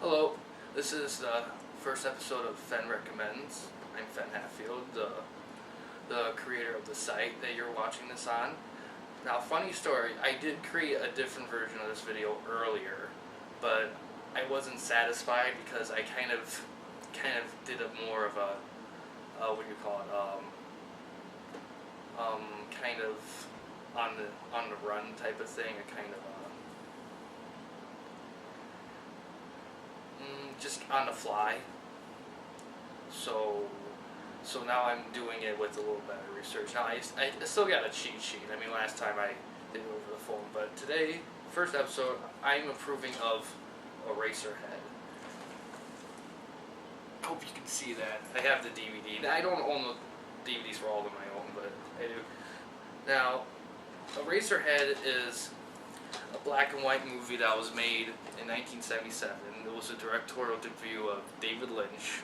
Hello, this is the first episode of Fenn Recommends. I'm Fenn Hatfield, the creator of the site that you're watching this on. Now, funny story, I did create a different version of this video earlier, but I wasn't satisfied because I kind of did a more of a, what do you call it, kind of on the run type of thing, a kind of just on the fly. So now I'm doing it with a little better research. Now I still got a cheat sheet. I mean, last time I did it over the phone, but today, first episode, I'm approving of Eraserhead. Hope you can see that. I have the DVD. I don't own the DVDs for all of them I own, but I do. Now, Eraserhead is a black and white movie that was made in 1977. It was a directorial debut of David Lynch.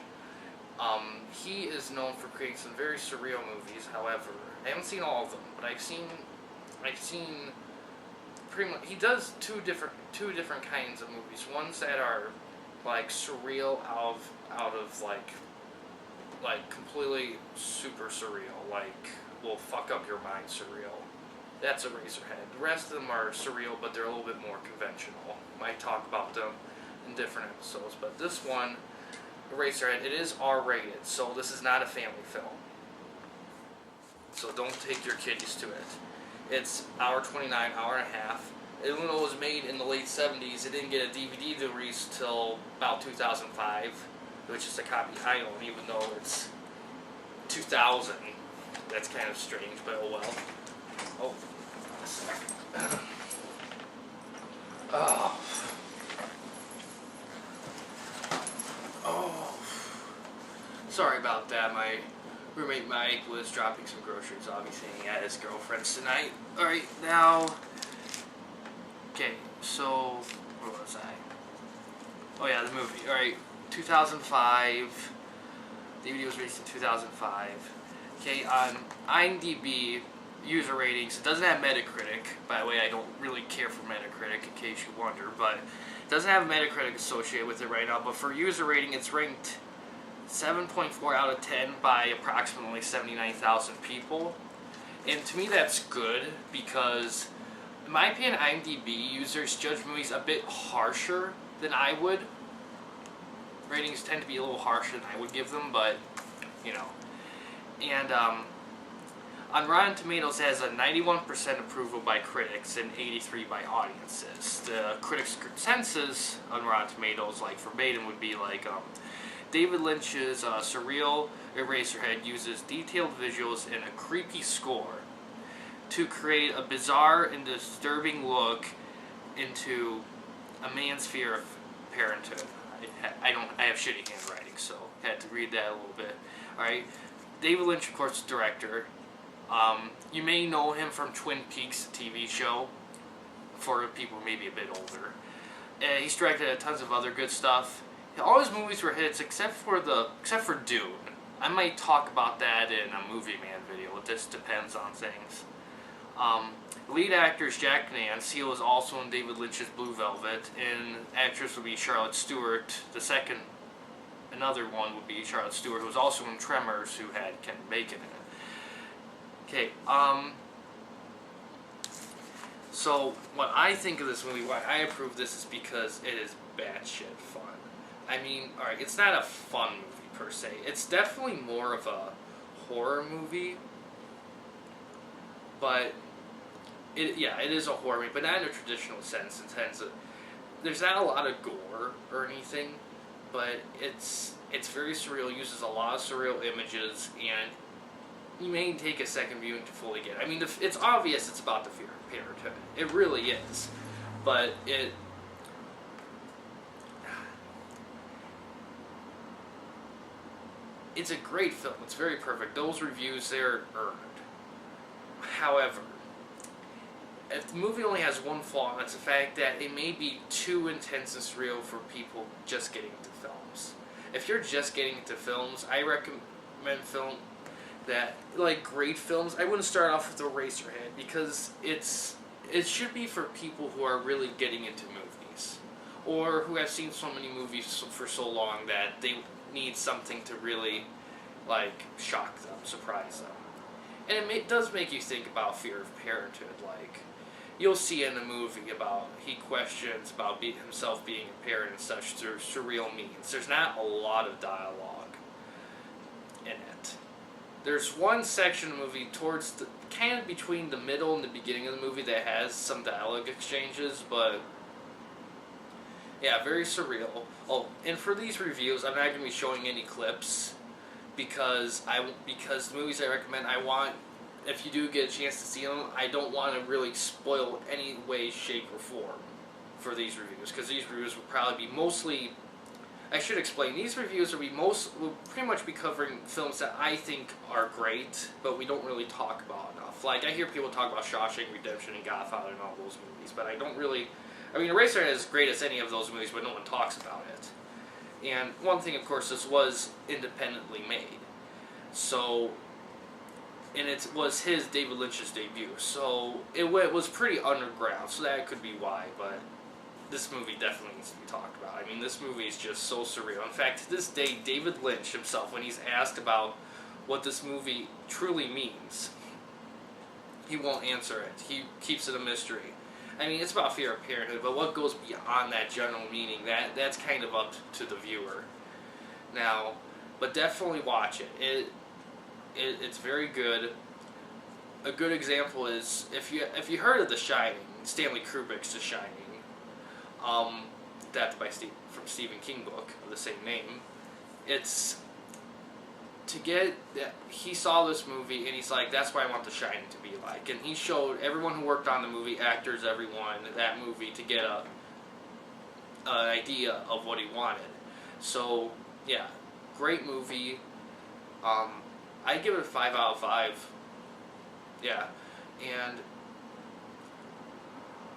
He is known for creating some very surreal movies. However, I haven't seen all of them, but I've seen pretty much. He does two different kinds of movies. Ones that are like surreal out of like completely super surreal, like will fuck up your mind surreal. That's Eraserhead. The rest of them are surreal, but they're a little bit more conventional. Might talk about them in different episodes, but this one, Eraserhead, it is R-rated, so this is not a family film. So don't take your kiddies to it. It's hour 29, hour and a half. Even though it was made in the late 70s, it didn't get a DVD release till about 2005, which is a copy I own, even though it's 2000. That's kind of strange, but oh well. Oh, a second. Oh. Oh. Sorry about that. My roommate Mike was dropping some groceries. I'll be staying at his girlfriend's tonight. Alright, now. Okay, so. Where was I? Oh, yeah, the movie. Alright, 2005. DVD was released in 2005. Okay, on IMDb. User ratings. It doesn't have Metacritic. By the way, I don't really care for Metacritic, in case you wonder, but it doesn't have Metacritic associated with it right now. But for user rating, it's ranked 7.4 out of 10 by approximately 79,000 people. And to me, that's good because, in my opinion, IMDb users judge movies a bit harsher than I would. Ratings tend to be a little harsher than I would give them, but, you know. And, on Rotten Tomatoes, it has a 91% approval by critics and 83% by audiences. The critics' consensus on Rotten Tomatoes, like verbatim, would be like, David Lynch's surreal Eraserhead uses detailed visuals and a creepy score to create a bizarre and disturbing look into a man's fear of parenthood. I have shitty handwriting, so I had to read that a little bit. Alright, David Lynch, of course, director. You may know him from Twin Peaks TV show, for people maybe a bit older. He's directed tons of other good stuff. All his movies were hits except for Dune. I might talk about that in a Movie Man video. It just depends on things. Lead actor is Jack Nance. He was also in David Lynch's Blue Velvet, and actress would be Charlotte Stewart. Another one would be Charlotte Stewart, who was also in Tremors, who had Kevin Bacon in it. Okay, so what I think of this movie, why I approve this, is because it is batshit fun. I mean, alright, it's not a fun movie per se. It's definitely more of a horror movie, but it is a horror movie, but not in a traditional sense. In terms of, there's not a lot of gore or anything, but it's very surreal. It uses a lot of surreal images, and you may take a second viewing to fully get it. I mean, it's obvious it's about the fear of parenthood. It really is. But it's a great film. It's very perfect. Those reviews, they're earned. However, if the movie only has one flaw, and it's the fact that it may be too intense and surreal for people just getting into films. If you're just getting into films, I recommend great films. I wouldn't start off with Eraserhead because it should be for people who are really getting into movies. or who have seen so many movies for so long that they need something to really, like, shock them, surprise them. And it does make you think about fear of parenthood. Like, you'll see in the movie about, he questions about himself being a parent and such through surreal means. There's not a lot of dialogue in it. There's one section of the movie towards the, kind of between the middle and the beginning of the movie that has some dialogue exchanges, but yeah, very surreal. Oh, and for these reviews, I'm not going to be showing any clips because the movies I recommend, I want, if you do get a chance to see them, I don't want to really spoil any way, shape, or form for these reviews, because these reviews will probably be mostly, I should explain, these reviews will pretty much be covering films that I think are great, but we don't really talk about enough. Like, I hear people talk about Shawshank Redemption and Godfather and all those movies, but I don't really, I mean, Eraserhead is great as any of those movies, but no one talks about it. And one thing, of course, this was independently made. So, and it was David Lynch's debut, so it was pretty underground, so that could be why, but this movie definitely needs to be talked about. I mean, this movie is just so surreal. In fact, to this day, David Lynch himself, when he's asked about what this movie truly means, he won't answer it. He keeps it a mystery. I mean, it's about fear of parenthood, but what goes beyond that general meaning, that's kind of up to the viewer. Now, but definitely watch it. It's very good. A good example is, if you heard of The Shining, Stanley Kubrick's The Shining, adapted by from Stephen King book of the same name. It's to get that he saw this movie and he's like, that's what I want The Shining to be like, and he showed everyone who worked on the movie, actors, everyone, that movie to get an idea of what he wanted. So yeah, great movie. I'd give it a 5 out of 5. Yeah, and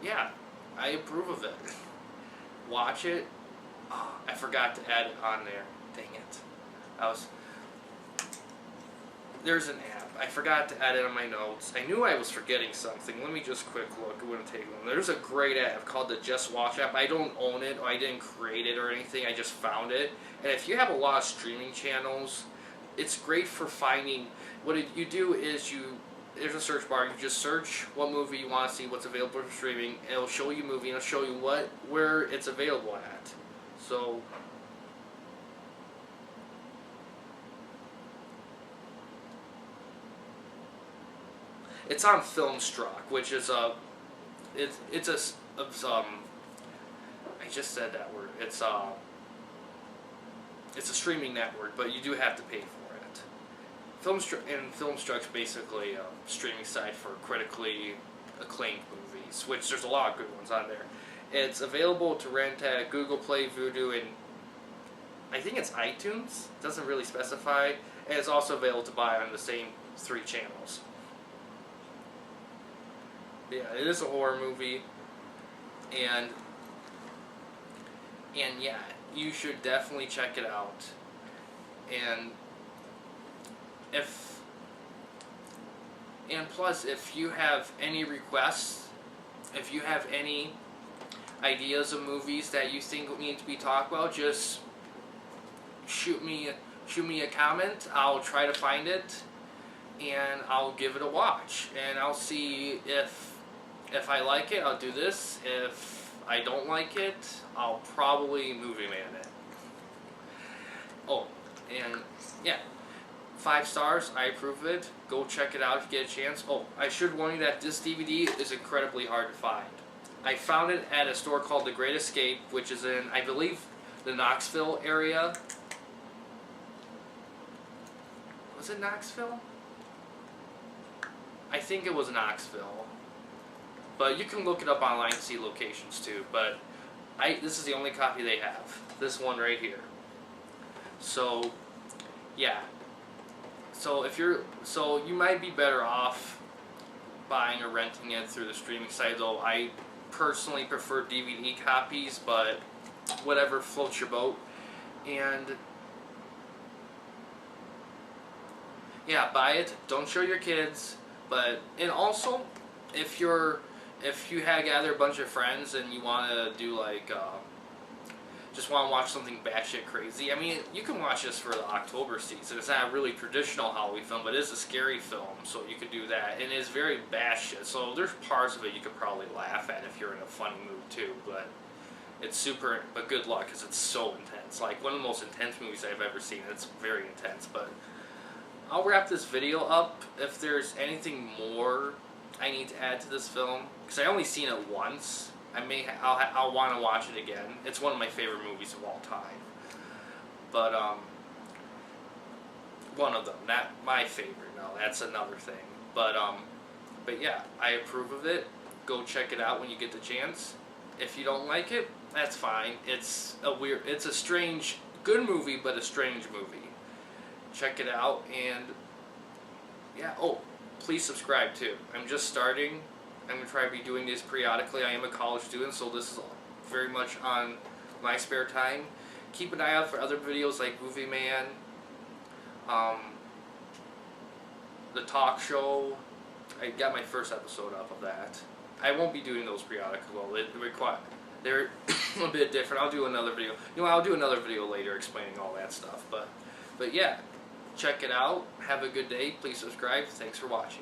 yeah, I approve of it. Watch it. Oh, I forgot to add it on there. Dang it. There's an app. I forgot to add it on my notes. I knew I was forgetting something. Let me just quick look. It wouldn't take long. There's a great app called the Just Watch app. I don't own it, or I didn't create it or anything. I just found it. And if you have a lot of streaming channels, it's great for finding. What you do is there's a search bar. You just search what movie you want to see, what's available for streaming. It'll show you movie, and it'll show you where it's available at. So it's on Filmstruck, which is I just said that word. It's a streaming network, but you do have to pay for it. Filmstruck's basically a streaming site for critically acclaimed movies, which there's a lot of good ones on there. It's available to rent at Google Play, Vudu, and I think it's iTunes. It doesn't really specify. And it's also available to buy on the same 3 channels. Yeah, it is a horror movie, and yeah, you should definitely check it out. And plus, if you have any requests, if you have any ideas of movies that you think need to be talked about, just shoot me a comment. I'll try to find it, and I'll give it a watch, and I'll see if I like it, I'll do this. If I don't like it, I'll probably movie man it. Oh, and yeah, 5 stars, I approve of it. Go check it out if you get a chance. Oh, I should warn you that this DVD is incredibly hard to find. I found it at a store called The Great Escape, which is in, I believe, the Knoxville area. Was it Knoxville? I think it was Knoxville. But you can look it up online to see locations too. But this is the only copy they have. This one right here. So, yeah. So you might be better off buying or renting it through the streaming site, though I personally prefer DVD copies, but whatever floats your boat. And yeah, buy it. Don't show your kids. And also, if you gather a bunch of friends and you want to do like just want to watch something batshit crazy, I mean, you can watch this for the October season. It's not a really traditional Halloween film, but it is a scary film, so you could do that. And it's very batshit, so there's parts of it you could probably laugh at if you're in a funny mood too, but it's super, but good luck, because it's so intense. Like, one of the most intense movies I've ever seen. It's very intense, but I'll wrap this video up. If there's anything more I need to add to this film, because I only seen it once, I'll want to watch it again. It's one of my favorite movies of all time. But one of them, not my favorite. No, that's another thing. But yeah, I approve of it. Go check it out when you get the chance. If you don't like it, that's fine. It's a strange, good movie, but a strange movie. Check it out, and yeah. Oh, please subscribe too. I'm just starting. I'm going to try to be doing this periodically. I am a college student, so this is very much on my spare time. Keep an eye out for other videos like Movie Man, the talk show. I got my first episode up of that. I won't be doing those periodically. They're a bit different. I'll do another video. I'll do another video later explaining all that stuff. But yeah, check it out. Have a good day. Please subscribe. Thanks for watching.